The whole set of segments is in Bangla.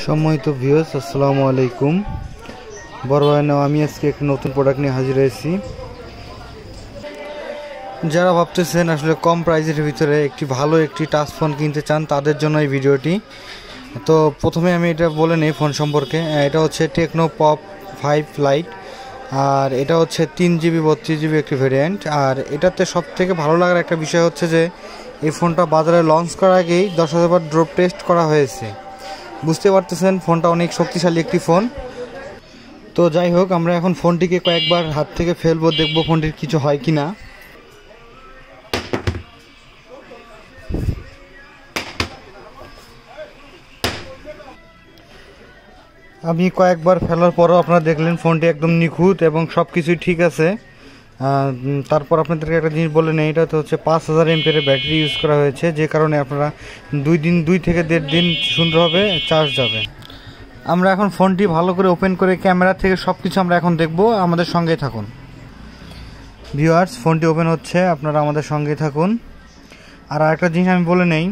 সম্মানিত ভিউয়ার্স, আসসালামু আলাইকুম। বড় ভাই নাও, আমি আজকে একটা নতুন প্রোডাক্ট নিয়ে হাজির হয়েছি। যারা ভাবতেছেন আসলে কম প্রাইসের ভিতরে একটি ভালো একটি টাচ ফোন কিনতে চান, তাদের জন্য এই ভিডিওটি। তো প্রথমে আমি এটা বলে নিই ফোন সম্পর্কে। এটা হচ্ছে টেকনো পপ 5 লাইট, আর এটা হচ্ছে 3GB 32GB একটি ভেরিয়েন্ট। আর এটাতে সব থেকে ভালো লাগার একটা বিষয় হচ্ছে যে এই ফোনটা বাজারে লঞ্চ করার আগেই 10,000 বার ড্রপ টেস্ট করা হয়েছে। বুঝতে পারতেছেন ফোনটা অনেক শক্তিশালী একটি ফোন। তো যাই হোক, আমরা এখন ফোনটিকে কয়েকবার হাত থেকে ফেলবো, দেখবো ফোনটির কিছু হয় কি না। আমি কয়েকবার ফেলার পরও আপনারা দেখলেন ফোনটি একদম নিখুঁত এবং সব কিছুই ঠিক আছে। তারপর আপনাদেরকে একটা জিনিস বলে নেই, এটা তো হচ্ছে 5000 এমপিএর ব্যাটারি ইউজ করা হয়েছে, যে কারণে আপনারা 2 থেকে 1.5 দিন সুন্দরভাবে চার্জ যাবে। আমরা এখন ফোনটি ভালো করে ওপেন করে ক্যামেরা থেকে সব কিছু আমরা এখন দেখব। আমাদের সঙ্গেই থাকুন ভিউয়ার্স। ফোনটি ওপেন হচ্ছে, আপনারা আমাদের সঙ্গেই থাকুন। আর আরেকটা জিনিস আমি বলে নেই,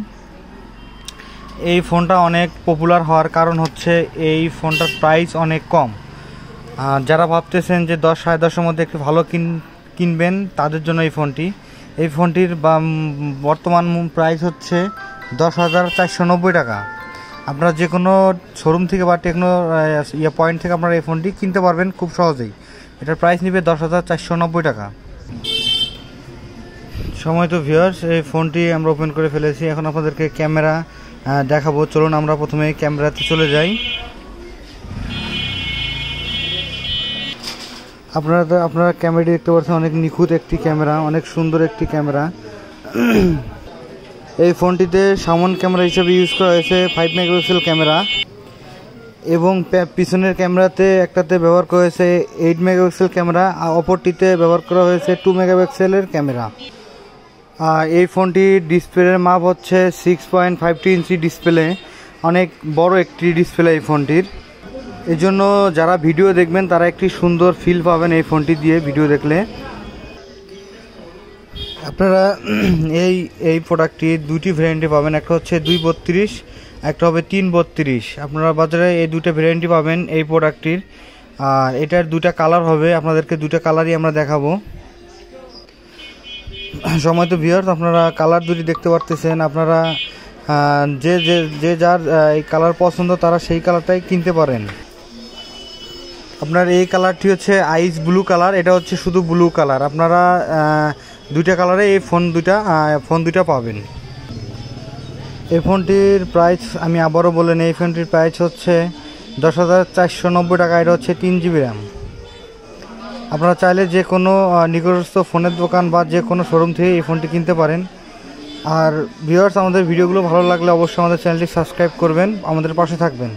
এই ফোনটা অনেক পপুলার হওয়ার কারণ হচ্ছে এই ফোনটার প্রাইস অনেক কম। আর যারা ভাবতেছেন যে 10-10.5-এর মধ্যে একটু ভালো কিনবেন, তাদের জন্য এই ফোনটির বর্তমান প্রাইস হচ্ছে 10,490 টাকা। আপনারা যে কোনো শোরুম থেকে বা টেকনো পয়েন্ট থেকে আপনারা এই ফোনটি কিনতে পারবেন খুব সহজেই। এটার প্রাইস নেবে 10,490 টাকা। সময় তো ভিউয়ার্স, এই ফোনটি আমরা ওপেন করে ফেলেছি। এখন আপনাদেরকে ক্যামেরা দেখাবো। চলুন আমরা প্রথমে ক্যামেরাতে চলে যাই। আপনারা ক্যামেরাটি দেখতে পাচ্ছেন, অনেক নিখুঁত একটি ক্যামেরা, অনেক সুন্দর একটি ক্যামেরা। এই ফোনটিতে সামন ক্যামেরা হিসেবে ইউজ করা হয়েছে 5 মেগাপিক্সেল ক্যামেরা, এবং পিছনের ক্যামেরাতে একটাতে ব্যবহার করা হয়েছে 8 মেগাপিক্সেল ক্যামেরা, আর অপরটিতে ব্যবহার করা হয়েছে 2 মেগাপিক্সেলের ক্যামেরা। আর এই ফোনটির ডিসপ্লের মাপ হচ্ছে 6.52 ইঞ্চি ডিসপ্লে, অনেক বড় একটি ডিসপ্লে এই ফোনটির। এই জন্য যারা ভিডিও দেখবেন তারা একটি সুন্দর ফিল পাবেন এই ফোনটি দিয়ে ভিডিও দেখলে। আপনারা এই প্রোডাক্টটি দুটি ভ্যারিয়েন্টে পাবেন, একটা হচ্ছে 232, একটা হবে 332। আপনারা বাজারে এই দুটো ভ্যারিয়েন্টই পাবেন এই প্রোডাক্টটির। আর এটার দুটা কালার হবে, আপনাদেরকে দুটা কালারই আমরা দেখাবো। সময় তো ভিউয়ার্স, আপনারা কালার দুটি দেখতে পারতেছেন। আপনারা যে যার এই কালার পছন্দ তারা সেই কালারটাই কিনতে পারেন। আপনার এই কালারটি হচ্ছে আইস ব্লু কালার, এটা হচ্ছে শুধু ব্লু কালার। আপনারা দুইটা কালারে এই ফোন দুইটা পাবেন। এই ফোনটির প্রাইস আমি আবারও বলে নিই, এই ফোনটির প্রাইস হচ্ছে 10,490 টাকা। এটা হচ্ছে 3GB র্যাম। আপনারা চাইলে যে কোনো নিকটস্থ ফোনের দোকান বা যে কোনো শোরুম থেকে এই ফোনটি কিনতে পারেন। আর ভিউয়ার্স, আমাদের ভিডিওগুলো ভালো লাগলে অবশ্যই আমাদের চ্যানেলটি সাবস্ক্রাইব করবেন, আমাদের পাশে থাকবেন।